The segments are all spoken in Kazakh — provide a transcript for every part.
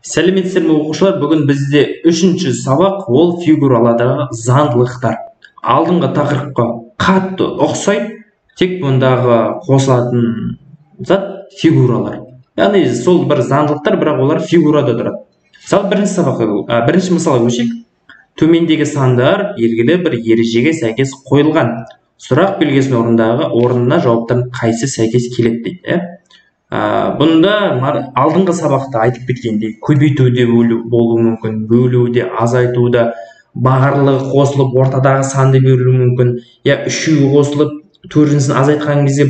Сәлеметсіздер ме оқушылар, бүгін бізде 3-ші сабақ, ол фигуралардағы заңдылықтар. Алдыңғы тақырыпқа қатты ұқсайды, тек бұндағы қосылатын зат фигуралар. Яғни сол бір заңдылықтар, бірақ олар фигурада тұрады. Мысалы, бірінші мысалға көшейік. Төмендегі сандар белгілі бір ережеге сәйкес қойылған. Сұрақ белгісінің орнына жауаптардың қайсы сәйкес келеді дейді. Бұнда алдыңғы сабақта айтып кеткендей, көбейтуде болуы мүмкін, бөлуде, азайтуда, барлығы қосылып ортадағы санды беруі мүмкін, я үшеуі қосылып төртіншісін азайтқан кезде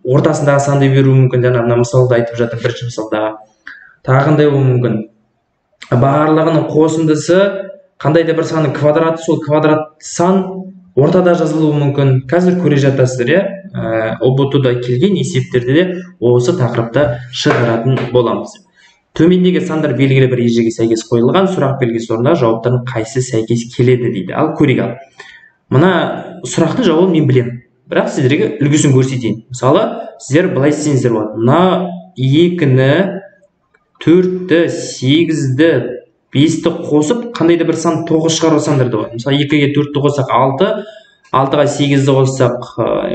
ортасындағы санды беруі мүмкін. Жаңа мына мысалда айтып жатыр, бірінші мысалдағы. Тағындай болуы мүмкін. Барлығының қосындысы қандай да бір санның квадраты, сол квадрат сан ортада жазылуы мүмкін. Қазір көре жатасыздар, ұбт-да келген есептерді де осы тақырыпта шығаратын боламыз. Төмендегі сандар белгілі бір ережеге сәйкес қойылған, сұрақ белгісі орнына жауаптардың қайсы сәйкес келеді дейді. Ал көрейік. Мына сұрақтың жауабын мен білемін, бірақ сіздерге үлгісін көрсетейін. Мысалы, сіздер былай істеңіздер болады. Мына 2-ні, 4-ті, 8-ді, 5-ті қосып, қандай да бір сан 9 шығару сандарды болады. Мысалы, 2-ге 4-ті қоссақ 6, 6-ға 8-ді қоссақ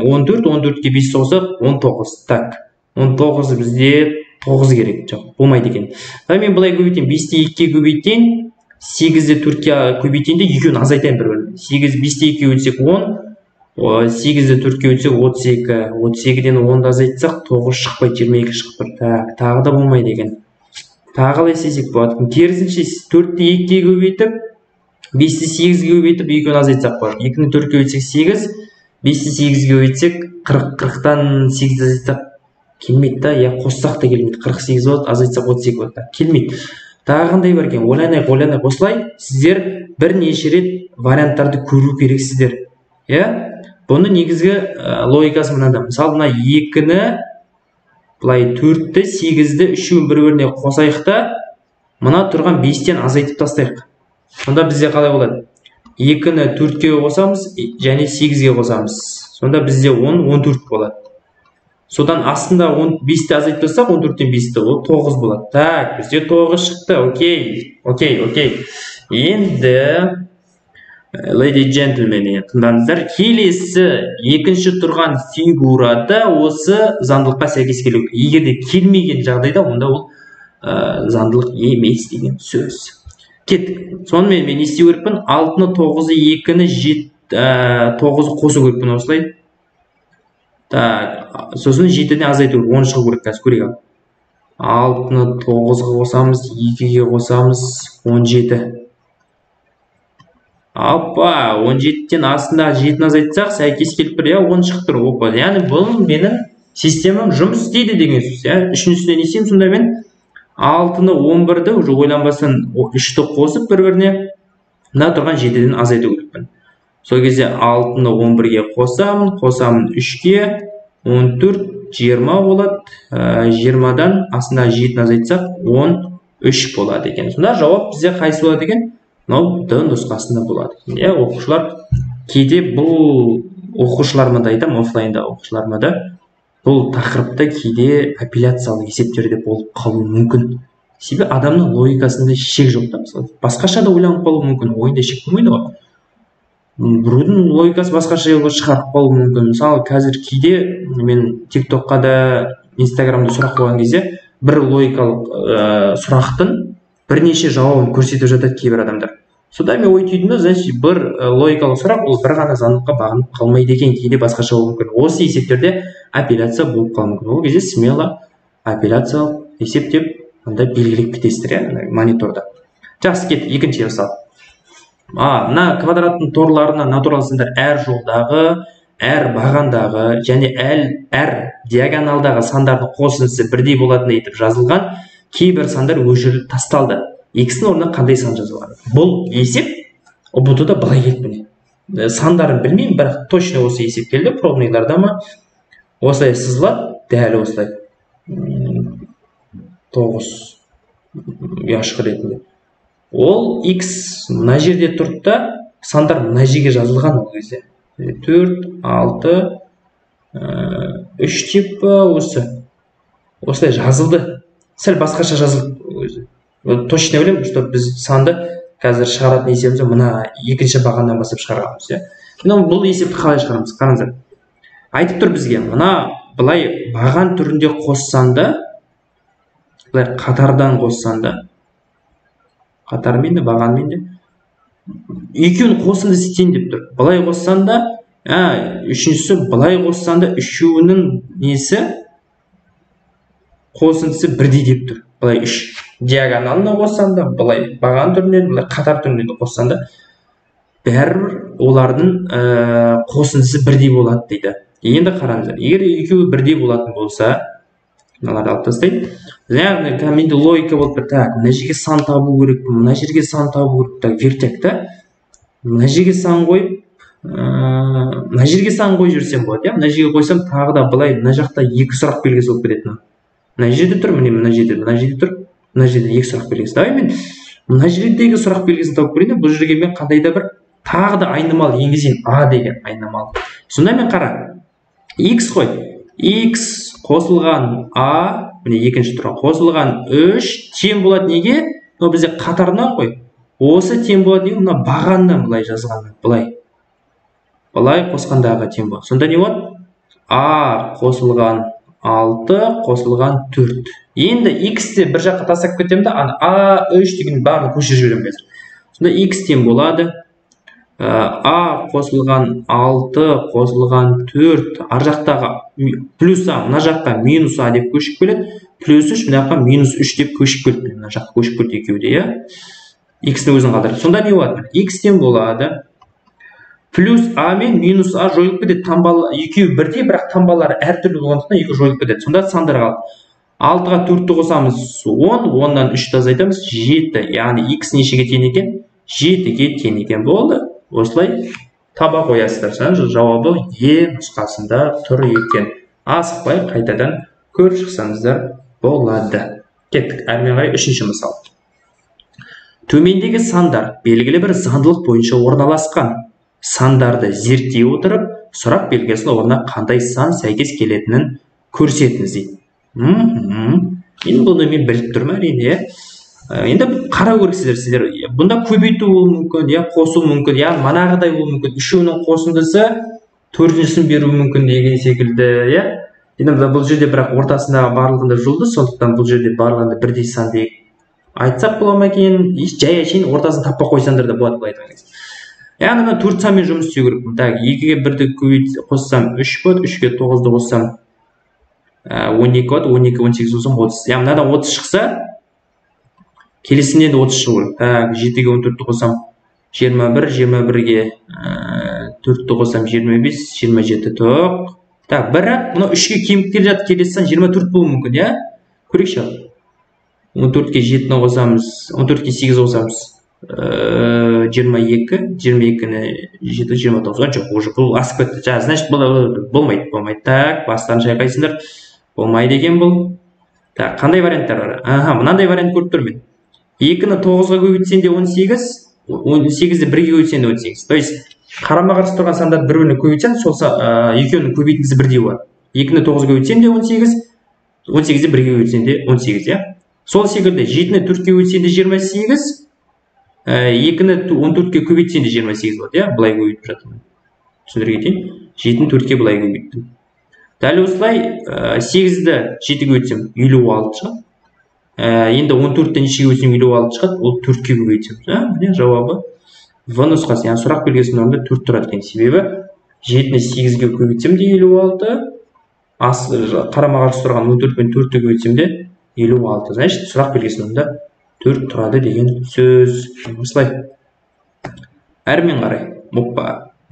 14, 14-ге 5-ті қоссақ 19. Так, 19 бізде 9 керек. Жоқ, болмайды екен. Мен былай көбейтейін, 5-ті 2-ге көбейтейін, 8-ді 4-ге көбейтейін де екеуін азайтайын бір-біріне. 8 5-ті 2-ге өтсек 10, 8-ді 4-ге өтсек 32, 32-ден 10-ды азайтсақ 9 шықпайды, 22 шығып тұр. Так, тағы да болмайды екен. Тағылай істесек болады. Керісінше 4-ті 2-ге көбейтіп, 5-ті 8-ге көбейтіп, екеуін азайтсақ болады. 2-ні 4-ге өтсек 8, 5-ті 8-ге өтсек 40, 40-тан 8-ді азайтсақ келмейді да, я қоссақ та келмейді. 48 болады, азайтсақ 32 болады. Келмейді. Тағы қандай бар екен? Ойланайық. Осылай сіздер бірнеше рет варианттарды көру керексіздер. Бұны негізгі логикасы мынада. Мысалы, мына 2-ні, былай 4-ті, 8-ді үшеуін бір-біріне қосайық та, мына тұрған 5-тен азайтып тастайық. Сонда бізде қалай болады? 2-ні 4-ге қосамыз, және 8-ге қосамыз. Сонда бізде 10, 14 болады. Содан астында 5-ті азайтып тастақ, 14-тен 5-ті, ол 9 болады. Так, бізде 9 шықты. Окей. Енді, lady gentlemen, тыңдаңыздар, келесі екінші тұрған фигурада осы заңдылыққа сәйкес келу. Егер де келмеген жағдайда, онда ол заңдылық емес деген сөз. Кеттік. Сонымен мен ести көріппін, 6-ны 9-ы 2-ні 9-ы қосу көріппін осылай. Так, сосын 7-ден азайту 10 шығу көріп, қазір көрейік. 6-ны 9-ға қосамыз, 2-ге қосамыз, 17. Апа, 17-тен астында 7-ні азайтсақ, сәйкес келіп тұр, 10 шығып тұр. Опа, яғни бұл менің системам жұмыс істейді деген сөз. Үшіншісіне не істеймін, сонда мен 6-ны 11-ді уже ойланбастан 3-ті қосып бір-біріне, мына тұрған 7-ден азайту керекпін. Сол кезде 6-ны 11-ге қосамын 3-ге, 14, 20 болады. 20-дан астында 7-ні азайтсақ, 13 болады екен. Сонда жауап бізде қайсы болады екен? Мынау Д нұсқасында болады. Оқушылар, кейде бұл оқушыларыма да айтам, офлайнда оқушыларыма да, бұл тақырыпта кейде апелляциялық есептерде болып қалуы мүмкін. Себебі адамның логикасында шек жоқ та, мысалы, басқаша да ойланып қалуы мүмкін, ойында шек болмайды ғой. Біреудің логикасы басқаша шығарып қалуы мүмкін. Мысалы, қазір кейде мен TikTokқа да, Instagramда сұрақ қойған кезде, бір логикалық сұрақтың бірнеше жауабын көрсетіп жатады кейбір адамдар. Сода мен ой түйдім, значит, бір логикалық сұрақ ол бір ғана заңдылыққа бағынып қалмайды екен, кейде басқаша болуы мүмкін. Осы есептерде апелляция болып қалуы мүмкін. Ол кезде смело апелляциялық есеп деп анда белгілеп кетесіздер, мониторда. Жақсы, кет, екінші мысал. Мына квадраттың торларына натурал сандар әр жолдағы, әр бағандағы және әр диагоналдағы сандардың қосындысы бірдей болатындай етіп жазылған кейбір сандар өшіріліп тасталды. X-ның орнына қандай сан жазылады? Бұл есеп ұбт-да былай келіп. Сандарын білмеймін, бірақ точно осы есеп келді. Пробныйларда ма? Осылай сызылады, дәл осылай. 9 ұяшық ретінде. Ол X мына жерде тұрды да, сандар мына жерге жазылған ол кезде. 4, 6, 3 деп осы. Осылай жазылды. Сәл басқаша жазылды өзі. точно білемін, что біз санды қазір шығаратын есебіміз мына екінші бағаннан бастап шығарамыз, иә. Бұл есепті қалай шығарамыз? Қараңыздар. Айтып тұр бізге, мына былай баған түрінде қоссанда, былай қатардан қоссанда, қатармен де, бағанмен де, екеуін қосындысы тең деп тұр. Былай қоссанда, үшіншісі былай қоссанда, үшеуінің несі қосындысы бірдей деп тұр. Былай үш диагоналына қоссанда, былай баған түрінен, былай қатар түрінен қоссанда, бәрібір олардың қосындысы бірдей болады дейді. Енді қараңыздар, егер екеуі бірдей болатын болса, мыналарды алып тастайды. Яғни менде логика болып тұр, так, мына жерге сан табу керек, мына жерге сан табу керек, так, вертек та. Мына жерге сан қойып, мына жерге сан қойып жүрсем болады, иә? Мына жерге қойсам, тағы да былай мына жақта екі сұрақ белгісі болып кетеді. Мына жерде тұр, міне мына жерде тұр, мына жерде екі сұрақ белгісі. Давай мен мына жердегі сұрақ белгісін тауып көрейін. Бұл жерге мен қандай да бір тағы да айнымал енгізейін, а деген айнымал. Сонда мен қара, x қой, x қосылған a, міне екінші тұрған қосылған 3 тең болады неге? Мынау бізде қатарынан қой. Осы тең болады неге? Мына бағаннан былай жазғанда, былай қосқандағы тең болады. Сонда не болады? a қосылған 6 қосылған 4. Енді x-те бір жаққа тастап кетемін да, a3 деген барлығын көшіріп жіберемін қазір. Сонда x тең болады. A қосылған 6 қосылған 4, ар жақтағы плюс а, мына жаққа минус а деп көшіп келеді, плюс 3, мына жаққа минус 3 деп көшіп келеді, мына жаққа көшіп келеді екеуі де, иә? X-ні өзін қалдырып. Сонда не болады? X тең болады. Плюс а мен минус а жойылып кетеді. Екеуі бірдей, бірақ таңбалары әртүрлі болғандықтан екеуі жойылып кетеді. Сонда сандар қалды. 6-ға 4-ті қосамыз 10, 10-дан 3-ті азайтамыз 7. Яғни x нешеге тең екен? 7-ге тең екен болды. Осылай таба қоясыздар. Жауабы Е нұсқасында тұр екен. Асықпай қайтадан көріп шықсаңыздар болады. Кеттік. Әрмен қарай үшінші мысал. Төмендегі сандар белгілі бір заңдылық бойынша орналасқан. Сандарды зерттей отырып, сұрақ белгісінің орнына қандай сан сәйкес келетінін көрсетіңіз дейді. Енді бұны мен біліп тұрмын, әрине. Енді қарау керексіздер сіздер. Бұнда көбейту мүмкін, қосу мүмкін, манағыдай болуы мүмкін. Үшеуінің қосындысы төртіншісін беру мүмкін деген секілді, иә. Енді бұл жерде бірақ ортасындағы барлығында жұлдыз, сондықтан бұл жерде барлығында бірдей сан дейік. Айтсақ бола ма екен, жай әшейін ортасын таппа қойсаңдар да болады былай айтқан кезде. Яғни мен 4 санмен жұмыс істеу керекпін. Так, 2-ге 1-ді қоссам 3 болады, 3-ге 9-ды қоссам 12 болады, 12, 18 қоссам 30. Яғни мынада 30 шықса, келесінен де 30 шығу керек. Так, 7-ге 14-ді қоссам 21, 21-ге 4-ді қоссам 25, 27 тоқ. Так, бірақ мына 3-ге кеміп келе жатыр, келесі сан 24 болуы мүмкін, иә? Көрейікші. 14-ге 7-ні қосамыз, 14-ге 8 қосамыз 22, 22-ні 7, 29, жоқ, уже бұл асып кетті. Значит, болмайды. Так, бастарын шайқайсыңдар. Болмайды екен бұл. Так, қандай варианттар бар? Мынандай вариант көріп тұрмын. 2-ні 9-ға көбейтсең де 18, 18-ді 1-ге көбейтсең де 18. То есть, қарама-қарсы тұрған сандарды бір-біріне көбейтсең, сол екеуінің көбейтіндісі бірдей болады. 2-ні 9-ға көбейтсең де 18, 18-ді 1-ге көбейтсең де 18, иә? Сол секілді 7-ні 4-ге көбейтсең де 28, 2-ні 14-ге көбейтсең де 28 болады, иә? Бұлай көбейтіп жатырмын. Түсіндіре кетейін. 7-ні 4-ге бұлай көбейттім. Дәл осылай 8-ді 7-ге көбейтсем 56 шығады. Енді 14-ті нешеге көбейтсем 56 шығады, ол 4-ге көбейтсем. Міне жауабы В нұсқасы. Яғни сұрақ белгісінің орнында 4 тұрады екен. Себебі 7-ні 8-ге көбейтсем де 56, қарама-қарсы тұрған 14 пен 4-ті көбейтсем де 56. Значит, сұрақ белгісінің орнында 4 тұрады деген сөз. Осылай. Әрмен қарай.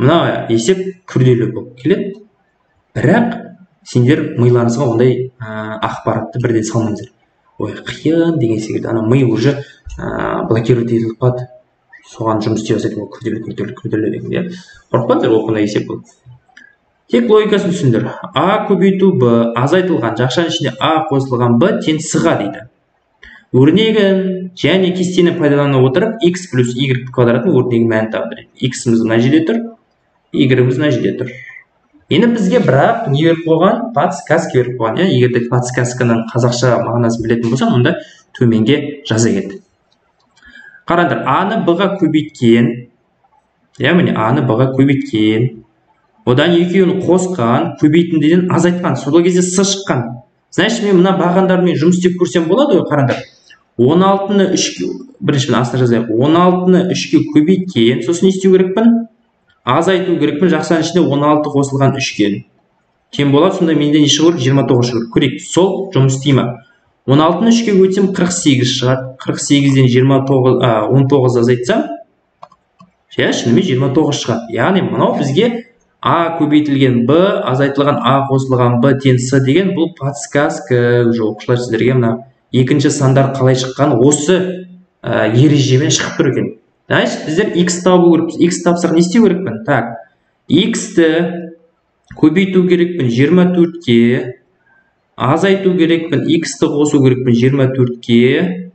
Мына есеп күрделі болып келеді. Бірақ сендер миларыңызға ондай ақпаратты бірден салмаңыздар. Ой, қиын деген секілді. Ана ми уже блокировать етіліп қалады. Соған жұмыс істей бастайды, күрделі деген. Қорықпаңдар, оқына есеп бұл. Тек логикасын түсіндір. А көбейту Б азайтылған жақшаның ішінде А қосылған Б тең С-ға дейді. Өрнегін және кестені пайдалана отырып x плюс y квадратын өрнегі мәнін табы. X-іміз мына жерде тұр, y-іміз мына жерде тұр. Енді бізге бірақ не беріп қойған? Подсказка беріп қойған. Егер де подсказканың қазақша мағынасын білетін болсаң, онда төменге жаза кет. Қараңдар, а-ны б-ға көбейткен. Міне а-ны б-ға көбейткен. Одан екеуін қосқан, көбейтіндіден азайтқан. Сол кезде с шыққан. Значит, мен мына бағандармен жұмыс істеп көрсем болады ғой, қараңдар. 16-ны 3-ке, біріншіден астына жазайық. 16-ны 3-ке көбейткен, сосын не істеу керекпін? Азайту керекпін, жақсаның ішінде 16 қосылған 3-ке. Тең болады, сонда менде не шығу керек? 29 шығу керек. Көрейік, сол жұмыс істейме. 16-ны 3-ке көбейтсем 48 шығады. 48-ден 19 азайтсам, шынымен 29 шығады. Яғни мынау бізге а көбейтілген б, азайтылған а қосылған б тең с деген бұл подсказка. Оқушылар сіздерге мына екінші сандар қалай шыққан осы ережемен шығып тұр екен. Значит, біздер x табу керекпіз. X тапсақ не істеу керекпін? Так, x-ті көбейту керекпін 24-ке, азайту керекпін, x-ті қосу керекпін 24-ке.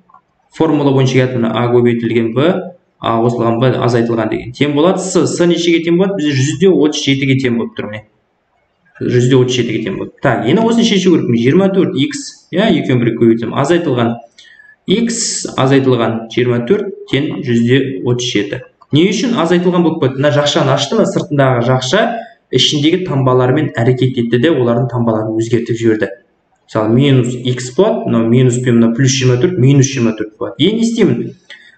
Формула бойынша келеді, а көбейтілген б, а қосылған б азайтылған деген. Тең болады с нешеге тең болады? Бізде 137-ге тең болып тұр. 137-ге тең болады. Так, енді осыны шешу керекпін. 24x, екеуін бірге көбейтсем, азайтылған x азайтылған 24 тең 137. Не үшін азайтылған болып кетті? Мына жақшаны ашты ма, сыртындағы жақша ішіндегі таңбалармен әрекет етті де, олардың таңбаларын өзгертіп жіберді. Мысалы, минус x болады, минус пен плюс 24, минус 24 болады. Енді не істеймін?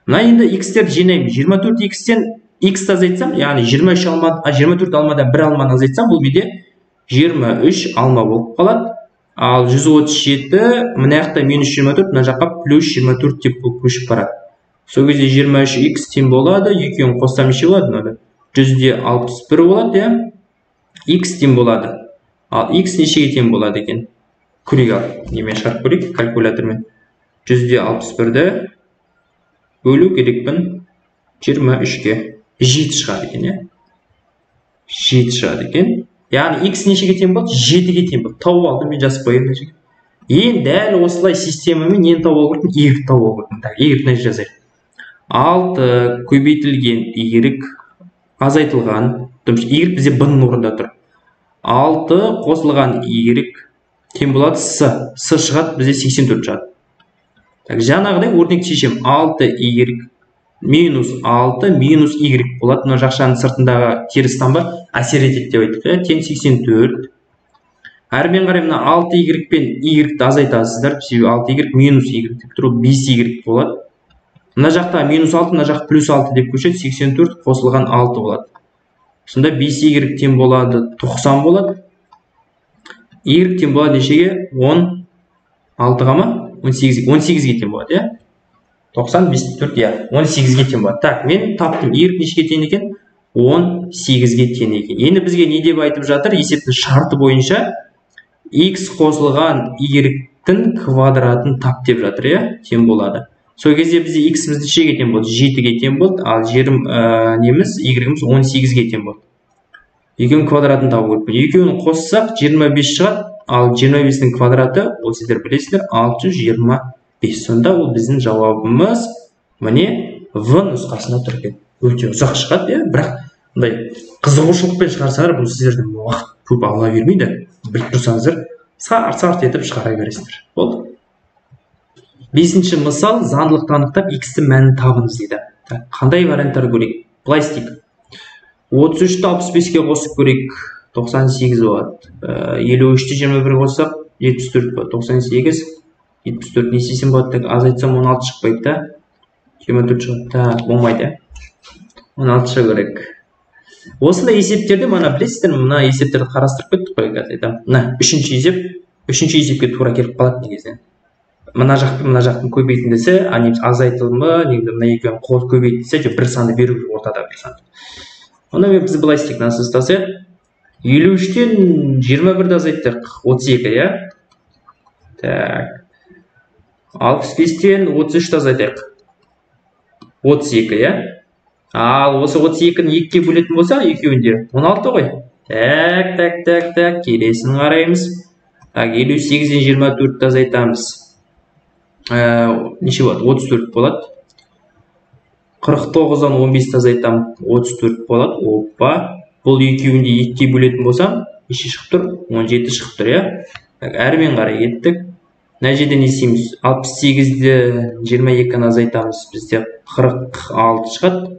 Мына енді x-терді жинаймын. 24x-тен x-ті азайтсам, яғни 24 алмадан 1 алманы азайтсам, бұл менде 23 алма болып қалады. Ал 137, мына жақта минус 24, мына жаққа плюс 24 деп көшіп барады. Сол кезде 23x тең болады, екеуін қоссам неше болады? 161 болады, x тең болады. Ал x нешеге тең болады екен? Көрейік ал. Немен шығарып көрейік? Калькулятормен. 161-ді бөлу керекпін 23-ке. 7 шығады екен, 7 шығады екен. Яғни x нешеге тең болды? 7-ге тең болды. Тауып алдым, мен жазып қоямын. Енді дәл осылай системамен нені тауып алып y тауып алып. Так, y-ні жазайық. 6 көбейтілген y азайтылған, y бізде b-ның орнында тұр. 6 қосылған y тең болады с шығады, бізде 84 шығады. Так, жаңағыдай өрнекті шешем. 6y минус 6 минус y болады. Мына жақшаның сыртындағы теріс таңба әсер етеді деп айттық. Тең 84. Әрмен қарай мына 6y пен y-ті азайтасыздар. 6y минус y деп тұру 5y болады. Мына жақта минус 6, мына жақ плюс 6 деп көшеді. 84 қосылған 6 болады. Сонда 5y тең болады 90 болады. Y тең болады нешеге? 16-ға ма? 18-ге тең болады, 90, 54, 18-ге тең болады. Так, мен таптым. Y нешеге тең екен? 18-ге тең екен. Енді бізге не деп айтып жатыр? Есептің шарты бойынша x қосылған y-тің квадратын тап деп жатыр, тең болады. Сол кезде бізде x-іміз нешеге тең болды? 7-ге тең болды, ал y-іміз 18-ге тең болды. Екеуінің квадратын табу керекпін. Екеуін қоссақ 25 шығады, ал 25-дің квадраты, ол сіздер білесіздер, 625. Сонда ол біздің жауабымыз міне в нұсқасына тұр екен. Өте ұзақ шығады, бірақ мындай қызығушылықпен шығарсаңдар, бұл сіздердің уақыт көп ала бермейді. Біліп тұрсаңыздар, сарт етіп шығара бересіздер. Болды. 5-ші мысал, заңдылықты анықтап x-тің мәнін табыңыз дейді. Қандай варианттар көрейік? Былай істейік. 33-ті 65-ке қосып көрейік, 98 болады. 53-ті 21 қоссақ, 74 болады. 98, 74 не істесем болады? Азайтсам 16 шықпайды да. 24 шығады. Так, болмайды. 16 шығу керек. Осындай есептерді мана білесіздер, мына есептерді қарастырып кеттік қой қазір. Мына үшінші есепке тура келіп қалады негізінен. Мына жақтың көбейтіндісі, азайтылымы, мына екеуін көбейтіндісі, бір санды беру ортада бір санды. Онда біз былай істейік, насыз тасы 53-тен 21-ді азайттық, 32, Так. 65-тен 33-ті азайттық, 32, Ал осы 32-ні 2-ке бөлетін болса, екеуінде 16 ғой. Так, келесін қараймыз. Так, 58-ден 24-ті азайтамыз. Неше болады? 34 болады. 49-дан 15-ті азайтам, 34 болады. Опа. Бұл екеуінде 2-ке бөлетін болсам, неше шығып тұр? 17 шығып тұр, Әрмен қарай кеттік. мына жерде не істейміз? 68-ден 22-ні азайтамыз, бізде 46 шығады.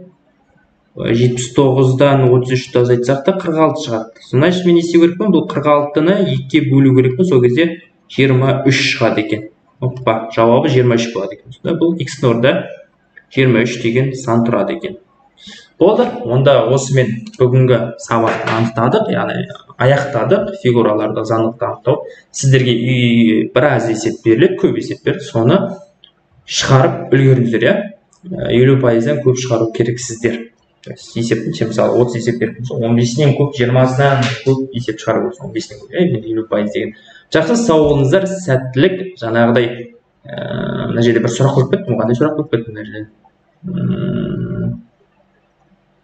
79-дан 33-ті азайтсақ та 46 шығады. Значит, мен не істеу керекпін? Бұл 46-ны 2-ге бөлу керекпін, сол кезде 23 шығады екен. Оппа, жауабы 23 болады екен. Сонда бұл x-ның орнында 23 деген сан тұрады екен. Болды, онда осымен бүгінгі сабақты анықтадық, яғни аяқтадық фигураларды заңдылықты анықтау. Сіздерге біраз есеп беріледі, көп есеп беріледі, соны шығарып үлгеріңіздер, иә? 50%-дан көп шығару керексіздер. Есептің, мысалы 30 есеп беріп, 15-нен көп, 20-сынан көп есеп шығару керек, 15-нен көп, 50% деген. Жақсы, сау болыңыздар, сәттілік, жаңағыдай, мына жерде бір сұрақ қойып кеттім, қандай сұрақ қойып кеттім мына жерде?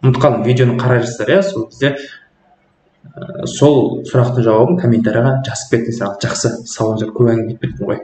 Ұмытып қалдым, видеоны қарайсыздар, иә? Сол кезде сол сұрақтың жауабын комментарияға жазып кетіңіздер. Жақсы, сау болыңыздар, көп әңгіме етіп кеттім ғой.